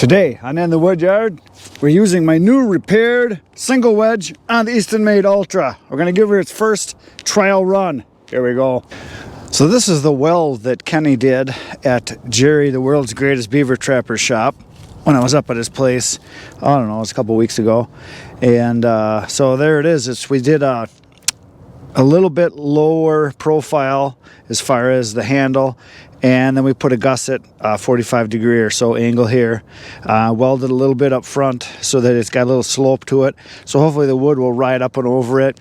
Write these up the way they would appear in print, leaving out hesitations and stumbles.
Today on In the Woodyard, we're using my new repaired single wedge on the Eastonmade ULTRA. We're going to give her its first trial run. Here we go. So this is the weld that Kenny did at Jerry, the world's greatest beaver trapper shop, when I was up at his place. I don't know, it was a couple weeks ago. And so there it is. We did a little bit lower profile as far as the handle, and then we put a gusset 45 degree or so angle here, welded a little bit up front so that it's got a little slope to it, so hopefully the wood will ride up and over it.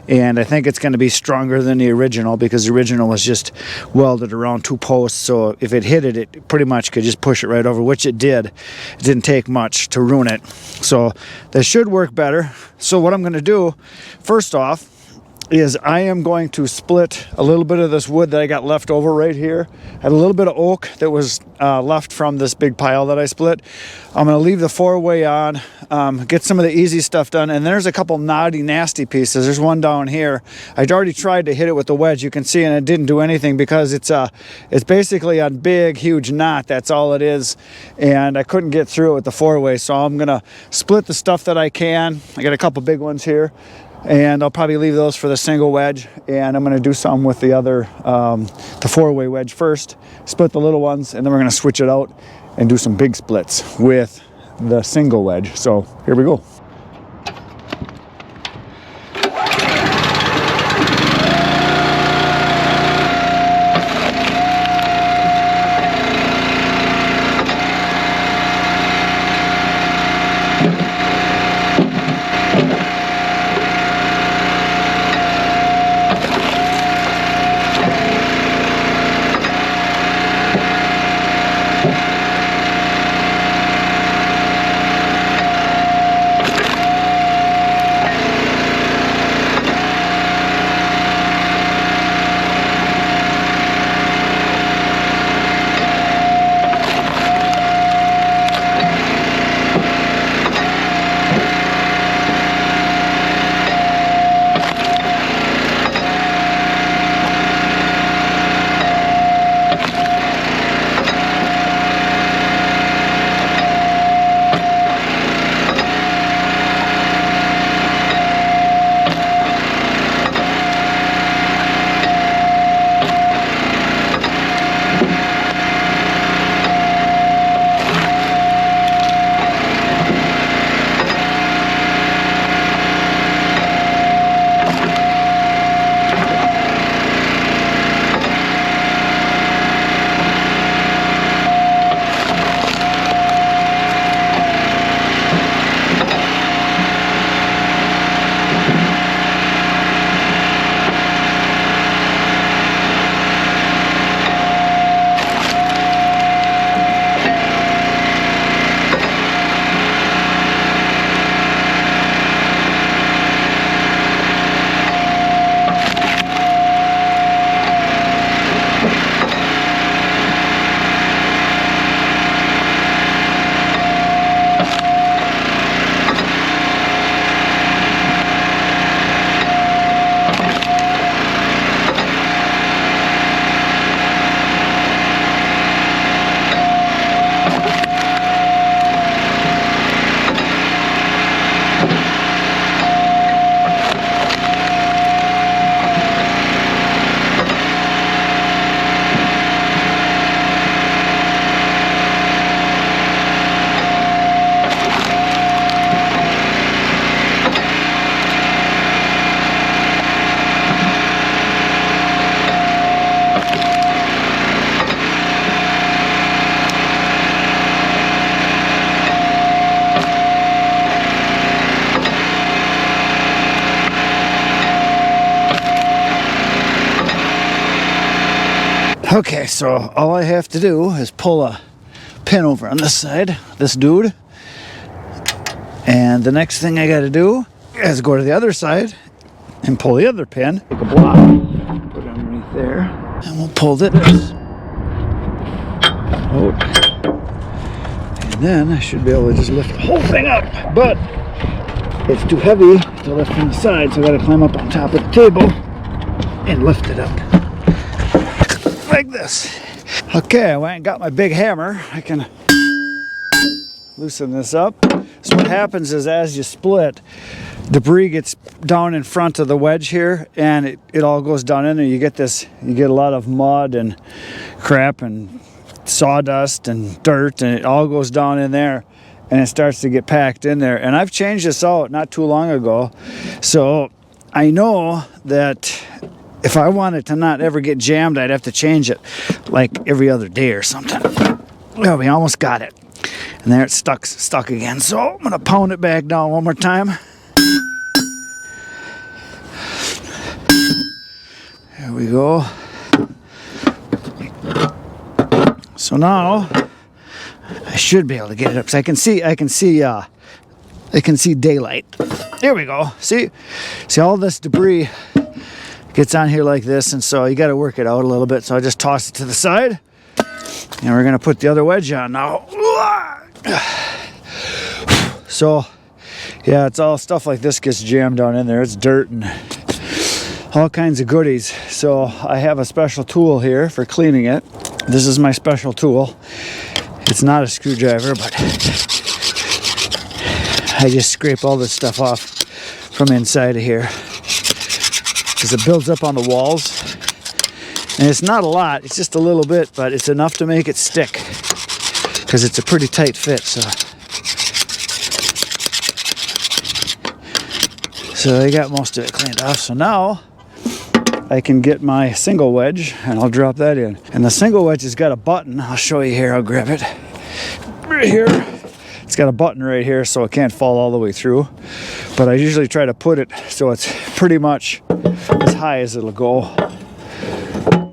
And I think it's going to be stronger than the original, because the original was just welded around two posts, so if it hit it, it pretty much could just push it right over, which it did. It didn't take much to ruin it, so that should work better. So what I'm going to do first off is I am going to split a little bit of this wood that I got left over right here. I had a little bit of oak that was left from this big pile that I split. I'm going to leave the 4-way on, get some of the easy stuff done, and there's a couple knotty, nasty pieces. There's one down here. I'd already tried to hit it with the wedge, you can see, and it didn't do anything because it's basically a big, huge knot. That's all it is, and I couldn't get through it with the 4-way, so I'm going to split the stuff that I can. I got a couple big ones here, and I'll probably leave those for the single wedge, and I'm going to do some with the other, the 4-way wedge first, split the little ones, and then we're going to switch it out and do some big splits with the single wedge. So here we go. Okay, so all I have to do is pull a pin over on this side, this dude, and the next thing I got to do is go to the other side and pull the other pin, take a block, put it underneath there, and we'll pull this out, and then I should be able to just lift the whole thing up, but it's too heavy to lift from the side, so I got to climb up on top of the table and lift it up like this. Okay, I went and got my big hammer. I can loosen this up. So what happens is as you split, debris gets down in front of the wedge here, and it all goes down in there. You get a lot of mud and crap and sawdust and dirt, and it all goes down in there, and it starts to get packed in there. And I've changed this out not too long ago, so I know that if I wanted to not ever get jammed, I'd have to change it like every other day or something. Well, we almost got it. And there it's stuck again. So I'm going to pound it back down one more time. There we go. So now I should be able to get it up. So I can see daylight. There we go. See all this debris gets on here like this, and so you got to work it out a little bit. So I just toss it to the side, and we're gonna put the other wedge on now. So yeah, it's all stuff like this gets jammed down in there. It's dirt and all kinds of goodies. So I have a special tool here for cleaning it. This is my special tool. It's not a screwdriver, but I just scrape all this stuff off from inside of here, because it builds up on the walls, and it's not a lot, it's just a little bit, but it's enough to make it stick, because it's a pretty tight fit. So I got most of it cleaned off. So now I can get my single wedge, and I'll drop that in. And the single wedge has got a button. I'll show you here. I'll grab it right here. It's got a button right here, so it can't fall all the way through, but I usually try to put it so it's pretty much as high as it'll go.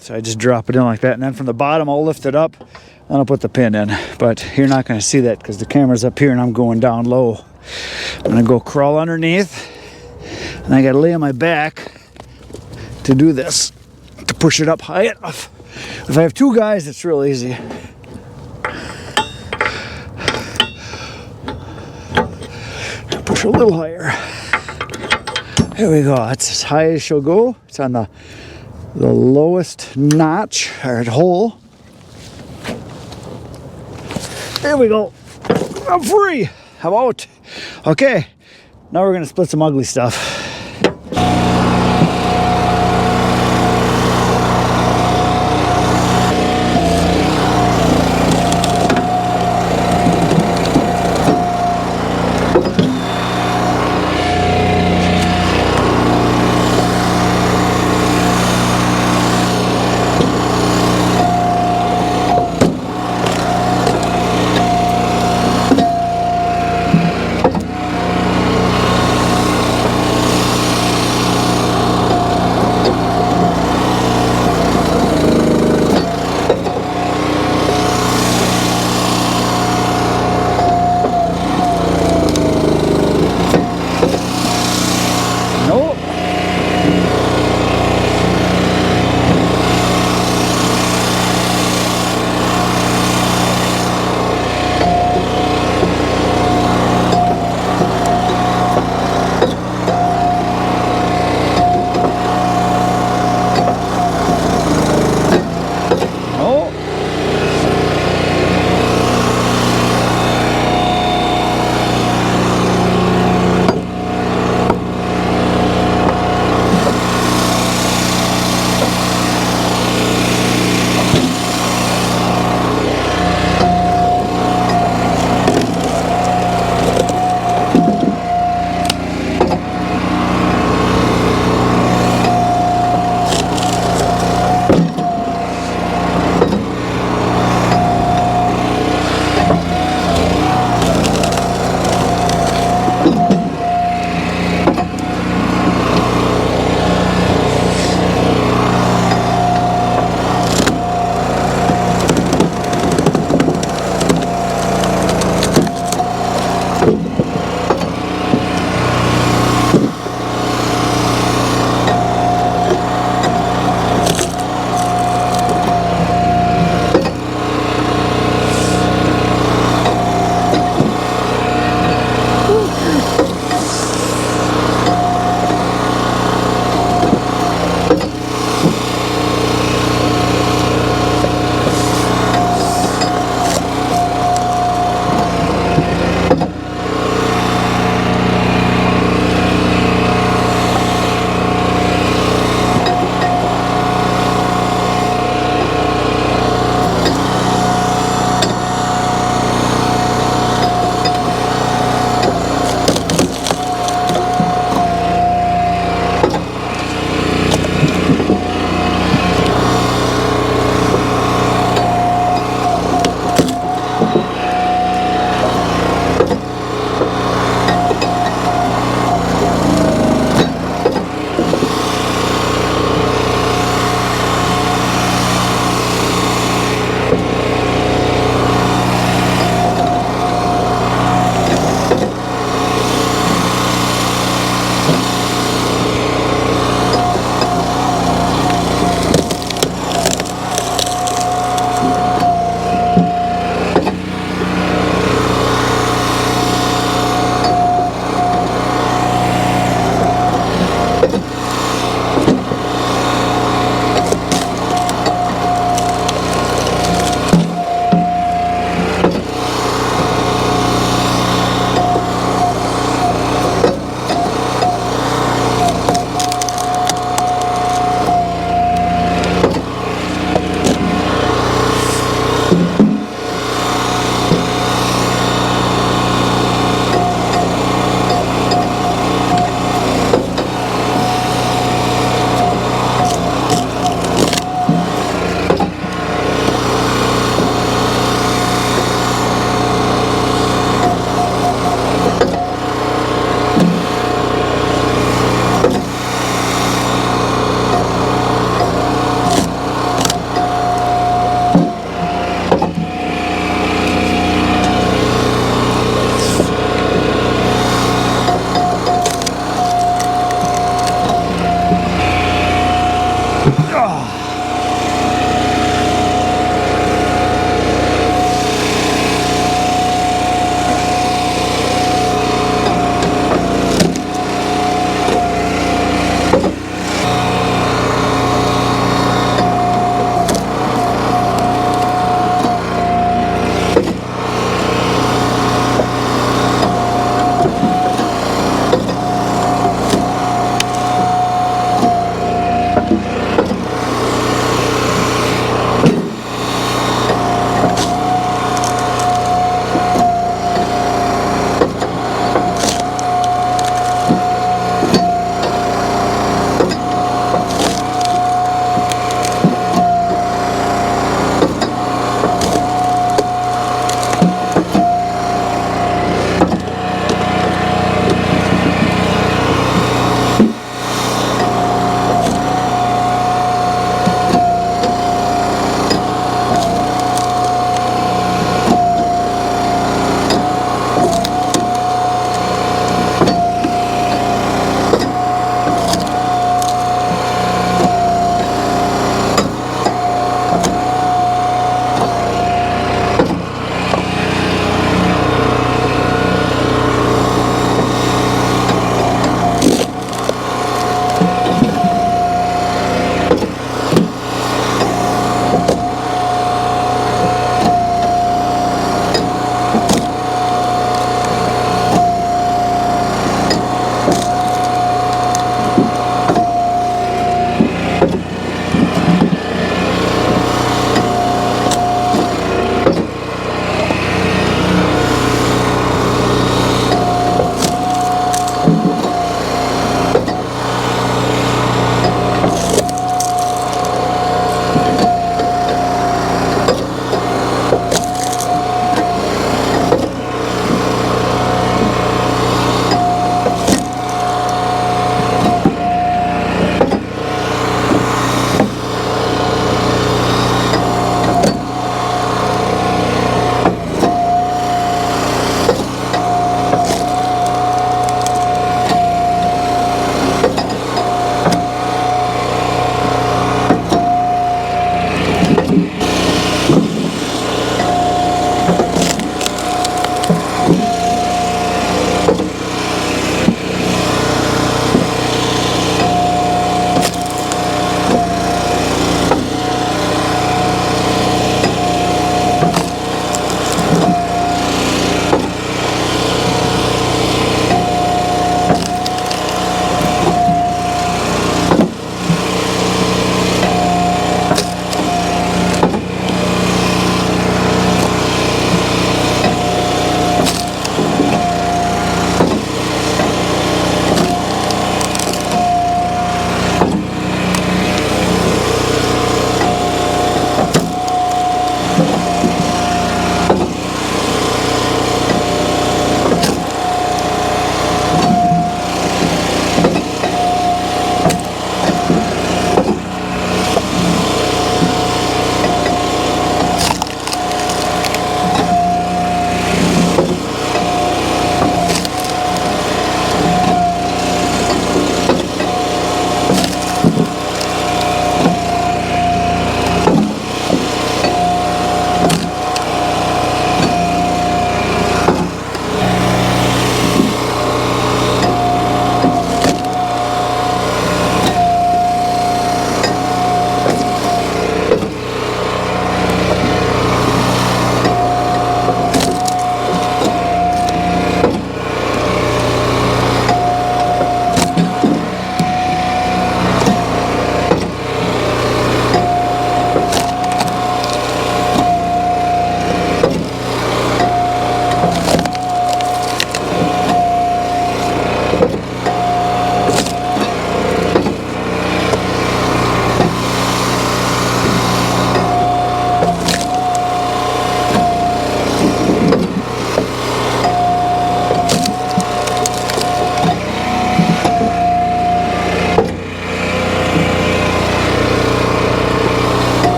So I just drop it in like that, and then from the bottom I'll lift it up and I'll put the pin in. But you're not going to see that because the camera's up here and I'm going down low. I'm going to go crawl underneath, and I got to lay on my back to do this, to push it up high enough. If I have two guys, it's real easy. Push a little higher. There we go. That's as high as she'll go. It's on the lowest notch or hole. There we go. I'm free. How about? Okay. Now we're gonna split some ugly stuff.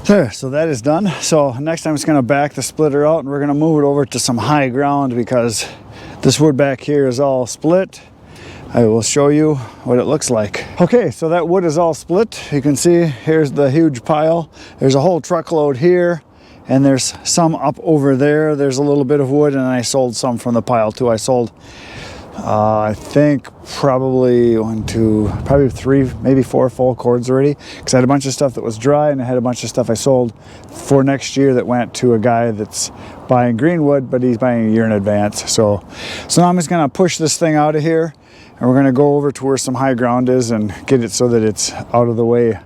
There, so that is done. So next I'm just going to back the splitter out and we're going to move it over to some high ground because this wood back here is all split. I will show you what it looks like. Okay, so that wood is all split. You can see here's the huge pile. There's a whole truckload here and there's some up over there. There's a little bit of wood and I sold some from the pile too. I sold I think probably probably 3, maybe 4 full cords already, because I had a bunch of stuff that was dry and I had a bunch of stuff I sold for next year that went to a guy that's buying greenwood, but he's buying a year in advance. So now I'm just gonna push this thing out of here and we're gonna go over to where some high ground is and get it so that it's out of the way,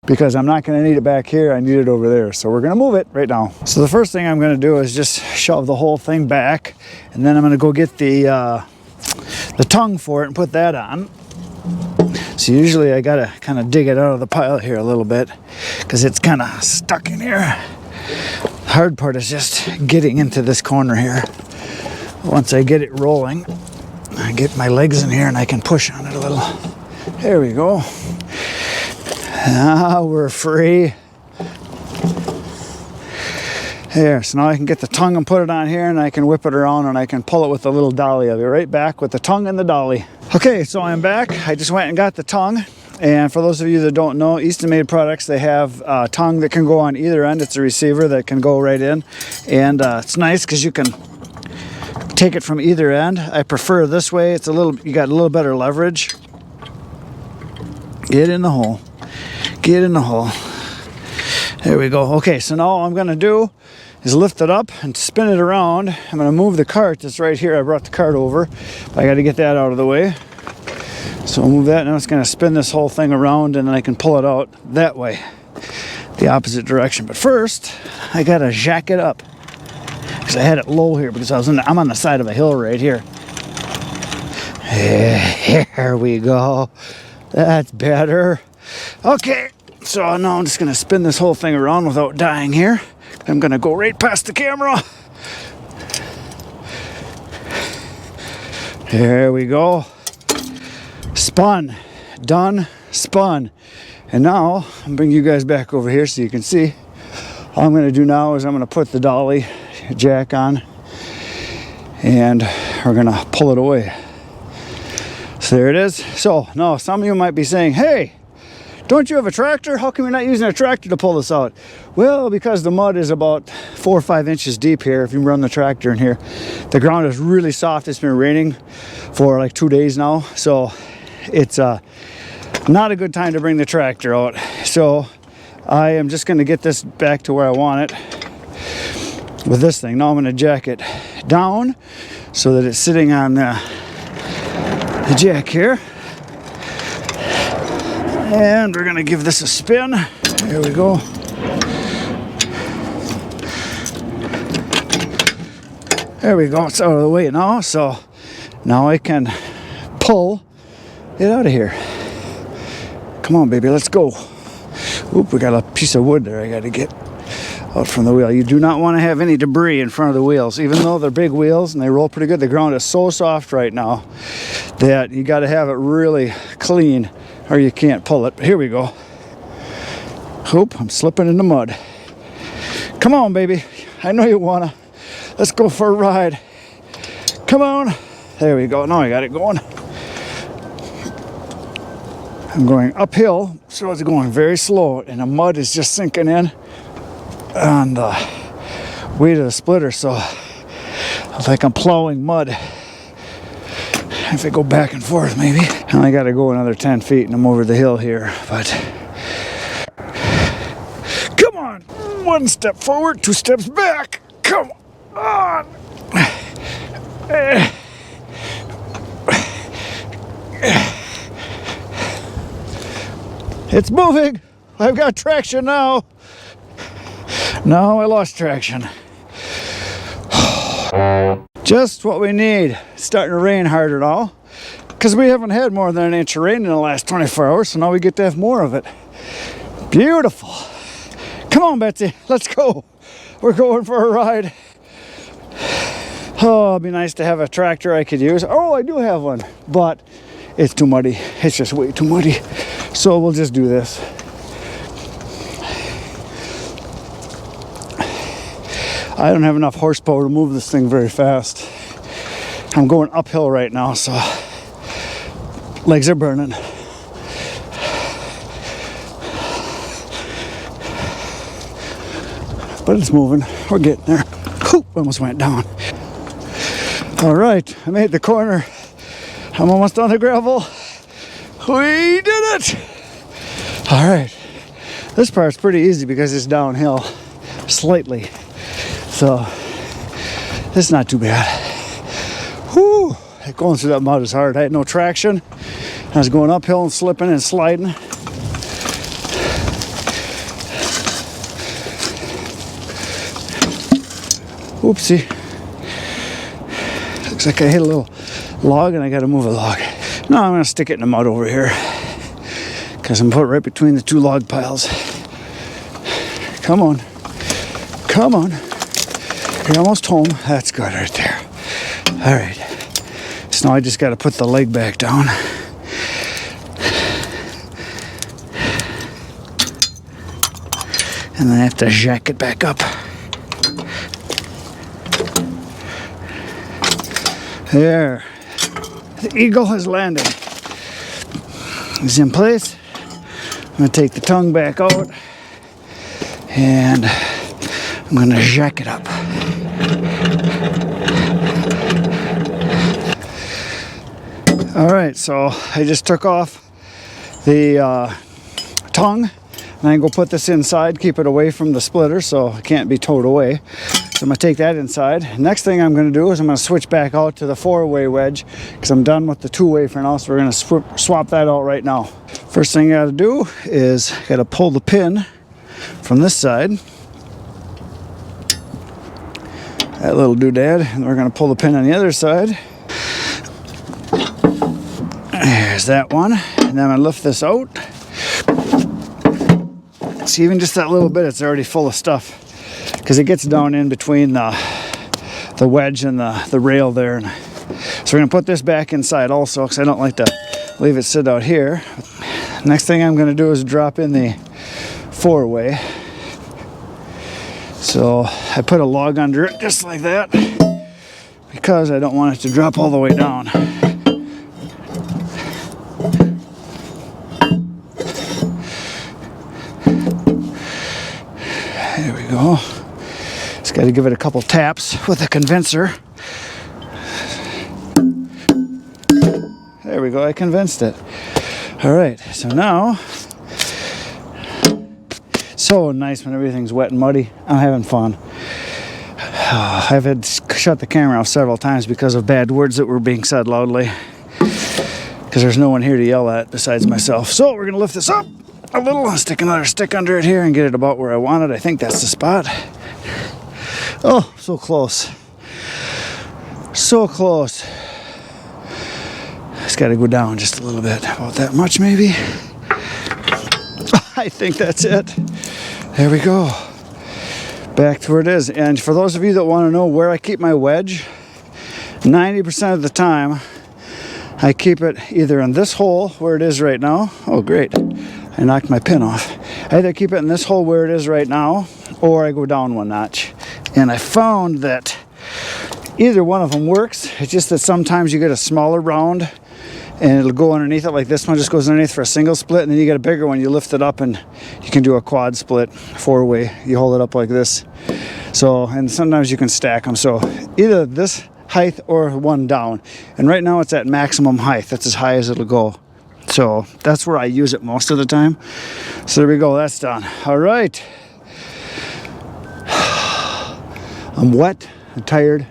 because I'm not gonna need it back here, I need it over there. So we're gonna move it right now. So the first thing I'm gonna do is just shove the whole thing back, and then I'm gonna go get the tongue for it and put that on. So usually I gotta kind of dig it out of the pile here a little bit because it's kind of stuck in here. The hard part is just getting into this corner here. Once I get it rolling, I get my legs in here and I can push on it a little. There we go. Now we're free. There, so now I can get the tongue and put it on here and I can whip it around and I can pull it with the little dolly. I'll be right back with the tongue and the dolly. Okay, so I'm back. I just went and got the tongue. And for those of you that don't know, Eastonmade products, they have a tongue that can go on either end. It's a receiver that can go right in. And it's nice because you can take it from either end. I prefer this way. It's you got a little better leverage. Get in the hole. Get in the hole. There we go. Okay, so now all I'm gonna do is lift it up and spin it around. I'm gonna move the cart that's right here. I brought the cart over. I gotta get that out of the way. So I'll move that, and I'm just gonna spin this whole thing around and then I can pull it out that way, the opposite direction. But first, I gotta jack it up because I had it low here because I'm on the side of a hill right here. Here we go. That's better. Okay. So now I'm just going to spin this whole thing around without dying here. I'm going to go right past the camera. There we go. Spun. Done. Spun. And now I'm bringing you guys back over here so you can see. All I'm going to do now is I'm going to put the dolly jack on and we're going to pull it away. So there it is. So now some of you might be saying, hey, don't you have a tractor? How come you're not using a tractor to pull this out? Well, because the mud is about 4 or 5 inches deep here if you run the tractor in here. The ground is really soft. It's been raining for like 2 days now. So it's not a good time to bring the tractor out. So I am just gonna get this back to where I want it with this thing. Now I'm gonna jack it down so that it's sitting on the jack here. And we're gonna give this a spin. There we go. There we go, it's out of the way now. So now I can pull it out of here. Come on, baby, let's go. Oop, we got a piece of wood there I gotta get out from the wheel. You do not want to have any debris in front of the wheels, even though they're big wheels and they roll pretty good. The ground is so soft right now that you got to have it really clean or you can't pull it. But here we go. Oop, I'm slipping in the mud. Come on, baby. I know you wanna. Let's go for a ride. Come on. There we go. Now I got it going. I'm going uphill, so it's going very slow, and the mud is just sinking in on the weight of the splitter, so it's like I'm plowing mud. If I go back and forth, maybe. I only got to go another 10 feet and I'm over the hill here, but come on. 1 step forward, 2 steps back. Come on. It's moving. I've got traction now. No, I lost traction. Just what we need. It's starting to rain harder now because we haven't had more than an inch of rain in the last 24 hours, so now we get to have more of it. Beautiful. Come on, Betsy, let's go. We're going for a ride. Oh, it'd be nice to have a tractor I could use. Oh, I do have one, but it's too muddy. It's just way too muddy. So we'll just do this. I don't have enough horsepower to move this thing very fast. I'm going uphill right now, so legs are burning. But it's moving. We're getting there. Oop, almost went down. All right, I made the corner. I'm almost on the gravel. We did it! All right, this part's pretty easy because it's downhill slightly. So this is not too bad. Whew, going through that mud is hard. I had no traction. I was going uphill and slipping and sliding. Oopsie. Looks like I hit a little log and I gotta move a log. No, I'm gonna stick it in the mud over here because I'm put right between the two log piles. Come on. Come on. You're almost home. That's good right there. All right. So now I just gotta put the leg back down. And then I have to jack it back up. There. The eagle has landed. It's in place. I'm going to take the tongue back out. And I'm going to jack it up. Alright, so I just took off the tongue. And I'm going to put this inside, keep it away from the splitter so it can't be towed away. So I'm going to take that inside. Next thing I'm going to do is I'm going to switch back out to the 4-way wedge because I'm done with the 2-way for now. So we're going to swap that out right now. First thing I got to do is got to pull the pin from this side. That little doodad. And we're going to pull the pin on the other side. There's that one. And then I'm going to lift this out. See, even just that little bit, it's already full of stuff. Because it gets down in between the wedge and the rail there. And so we're going to put this back inside also because I don't like to leave it sit out here. Next thing I'm going to do is drop in the 4-way. So I put a log under it just like that because I don't want it to drop all the way down. There we go. Just got to give it a couple taps with a convincer. There we go, I convinced it. All right, so now, so nice when everything's wet and muddy. I'm having fun. I've had to shut the camera off several times because of bad words that were being said loudly. Because there's no one here to yell at besides myself. So we're going to lift this up a little, stick another stick under it here and get it about where I want it. I think that's the spot. Oh, so close. So close. Just got to go down just a little bit. About that much, maybe. I think that's it. There we go. Back to where it is. And for those of you that want to know where I keep my wedge, 90% of the time, I keep it either in this hole where it is right now. Oh, great. I knocked my pin off. I either keep it in this hole where it is right now, or I go down one notch. And I found that either one of them works. It's just that sometimes you get a smaller round and it'll go underneath it, like this one just goes underneath for a single split, and then you get a bigger one, you lift it up and you can do a quad split 4-way. You hold it up like this. So, and sometimes you can stack them. So either this height or one down. And right now it's at maximum height. That's as high as it'll go. So that's where I use it most of the time. So there we go, that's done. All right. I'm wet, I'm tired,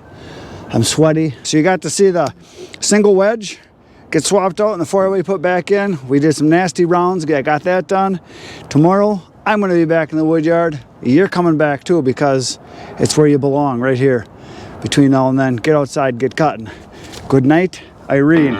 I'm sweaty. So you got to see the single wedge get swapped out and the 4-way put back in. We did some nasty rounds, I got that done. Tomorrow, I'm gonna be back in the wood yard. You're coming back too because it's where you belong, right here. Between now and then, get outside, get cutting. Good night, Irene.